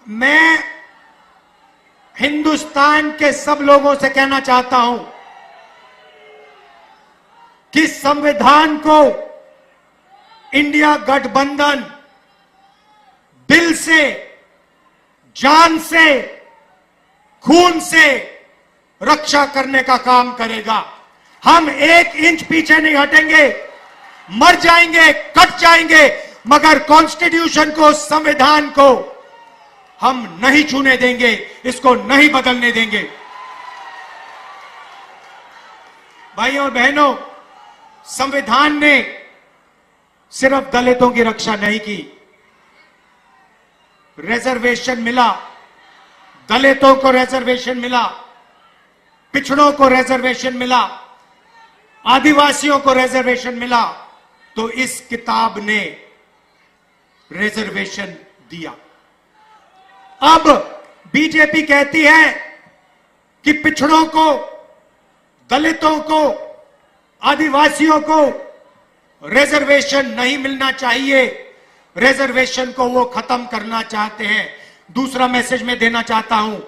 मैं हिंदुस्तान के सब लोगों से कहना चाहता हूं कि संविधान को इंडिया गठबंधन दिल से, जान से, खून से रक्षा करने का काम करेगा। हम 1 इंच पीछे नहीं हटेंगे, मर जाएंगे, कट जाएंगे, मगर कॉन्स्टिट्यूशन को, संविधान को हम नहीं छूने देंगे, इसको नहीं बदलने देंगे। भाइयों और बहनों, संविधान ने सिर्फ दलितों की रक्षा नहीं की। रिजर्वेशन मिला, दलितों को रिजर्वेशन मिला, पिछड़ों को रिजर्वेशन मिला, आदिवासियों को रिजर्वेशन मिला, तो इस किताब ने रिजर्वेशन दिया। अब बीजेपी कहती है कि पिछड़ों को, दलितों को, आदिवासियों को रिजर्वेशन नहीं मिलना चाहिए, रिजर्वेशन को वो खत्म करना चाहते हैं। दूसरा मैसेज मैं देना चाहता हूं,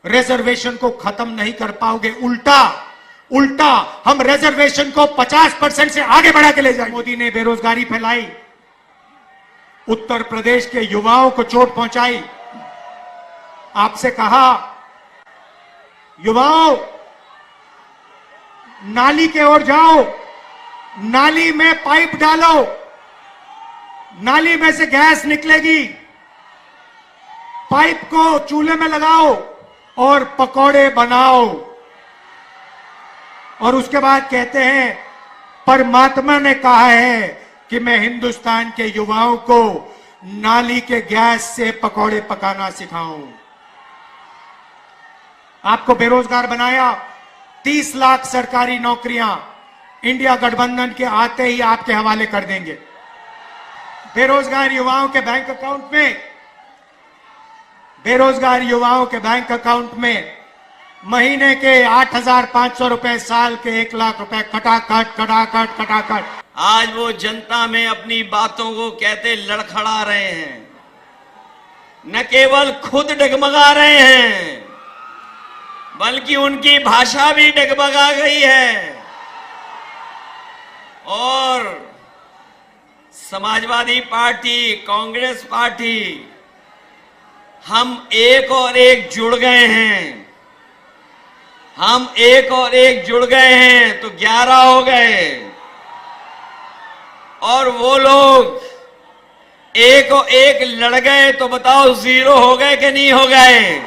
रिजर्वेशन को खत्म नहीं कर पाओगे, उल्टा हम रिजर्वेशन को 50% से आगे बढ़ा के ले जाएंगे। मोदी ने बेरोजगारी फैलाई, उत्तर प्रदेश के युवाओं को चोट पहुंचाई। आपसे कहा, युवाओं नाली के ओर जाओ, नाली में पाइप डालो, नाली में से गैस निकलेगी, पाइप को चूल्हे में लगाओ और पकौड़े बनाओ। और उसके बाद कहते हैं, परमात्मा ने कहा है कि मैं हिंदुस्तान के युवाओं को नाली के गैस से पकौड़े पकाना सिखाऊं। आपको बेरोजगार बनाया, 30 लाख सरकारी नौकरियां इंडिया गठबंधन के आते ही आपके हवाले कर देंगे। बेरोजगार युवाओं के बैंक अकाउंट में, बेरोजगार युवाओं के बैंक अकाउंट में महीने के 8,500 रुपए, साल के 1 लाख रुपए खटाखट। आज वो जनता में अपनी बातों को कहते लड़खड़ा रहे हैं, न केवल खुद डगमगा रहे हैं बल्कि उनकी भाषा भी डगमगा गई है। और समाजवादी पार्टी, कांग्रेस पार्टी, हम एक और एक जुड़ गए हैं। हम एक और एक जुड़ गए हैं तो 11 हो गए। और वो लोग एक और एक लड़ गए तो बताओ 0 हो गए कि नहीं हो गए?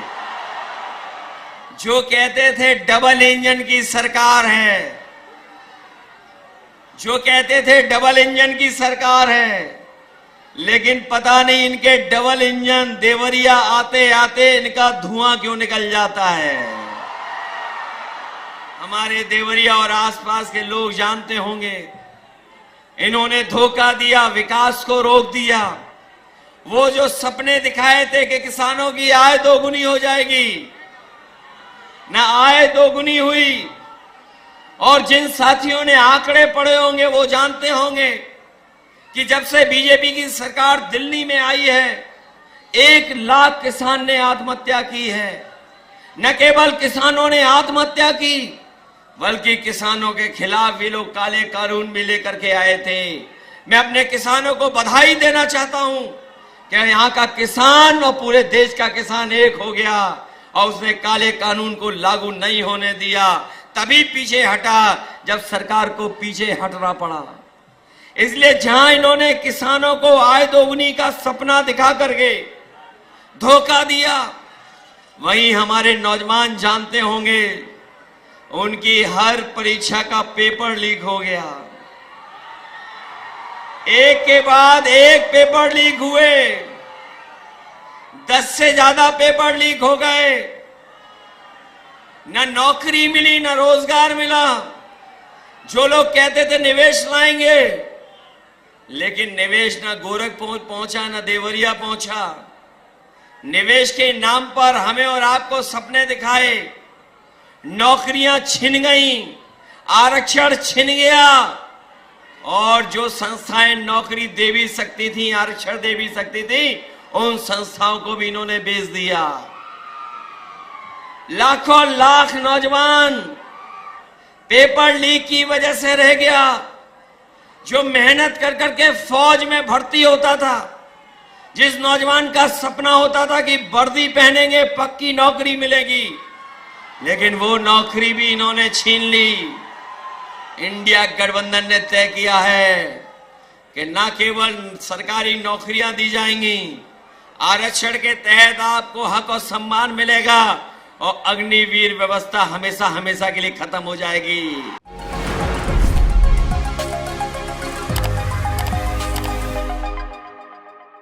जो कहते थे डबल इंजन की सरकार है, जो कहते थे डबल इंजन की सरकार है, लेकिन पता नहीं इनके डबल इंजन देवरिया आते आते इनका धुआं क्यों निकल जाता है। हमारे देवरिया और आसपास के लोग जानते होंगे, इन्होंने धोखा दिया, विकास को रोक दिया। वो जो सपने दिखाए थे कि किसानों की आय दोगुनी हो जाएगी, ना आय दोगुनी हुई। और जिन साथियों ने आंकड़े पढ़े होंगे वो जानते होंगे कि जब से बीजेपी की सरकार दिल्ली में आई है, 1 लाख किसान ने आत्महत्या की है। न केवल किसानों ने आत्महत्या की, बल्कि किसानों के खिलाफ भी लोग काले कानून भी लेकर के आए थे। मैं अपने किसानों को बधाई देना चाहता हूं कि यहां का किसान और पूरे देश का किसान एक हो गया और उसने काले कानून को लागू नहीं होने दिया। तभी पीछे हटा जब सरकार को पीछे हटना पड़ा। इसलिए जहां इन्होंने किसानों को आय दोगुनी का सपना दिखा करके धोखा दिया, वहीं हमारे नौजवान जानते होंगे उनकी हर परीक्षा का पेपर लीक हो गया। एक के बाद एक पेपर लीक हुए, 10 से ज्यादा पेपर लीक हो गए। न नौकरी मिली, न रोजगार मिला। जो लोग कहते थे निवेश लाएंगे, लेकिन निवेश न गोरखपुर पहुंचा, न देवरिया पहुंचा। निवेश के नाम पर हमें और आपको सपने दिखाए, नौकरियां छिन गईं, आरक्षण छिन गया। और जो संस्थाएं नौकरी दे भी सकती थी, आरक्षण दे भी सकती थी, उन संस्थाओं को भी इन्होंने बेच दिया। लाखों लाख नौजवान पेपर लीक की वजह से रह गया। जो मेहनत कर करके फौज में भर्ती होता था, जिस नौजवान का सपना होता था कि वर्दी पहनेंगे पक्की नौकरी मिलेगी, लेकिन वो नौकरी भी इन्होंने छीन ली। इंडिया गठबंधन ने तय किया है कि न केवल सरकारी नौकरियां दी जाएंगी, आरक्षण के तहत आपको हक और सम्मान मिलेगा और अग्निवीर व्यवस्था हमेशा हमेशा के लिए खत्म हो जाएगी।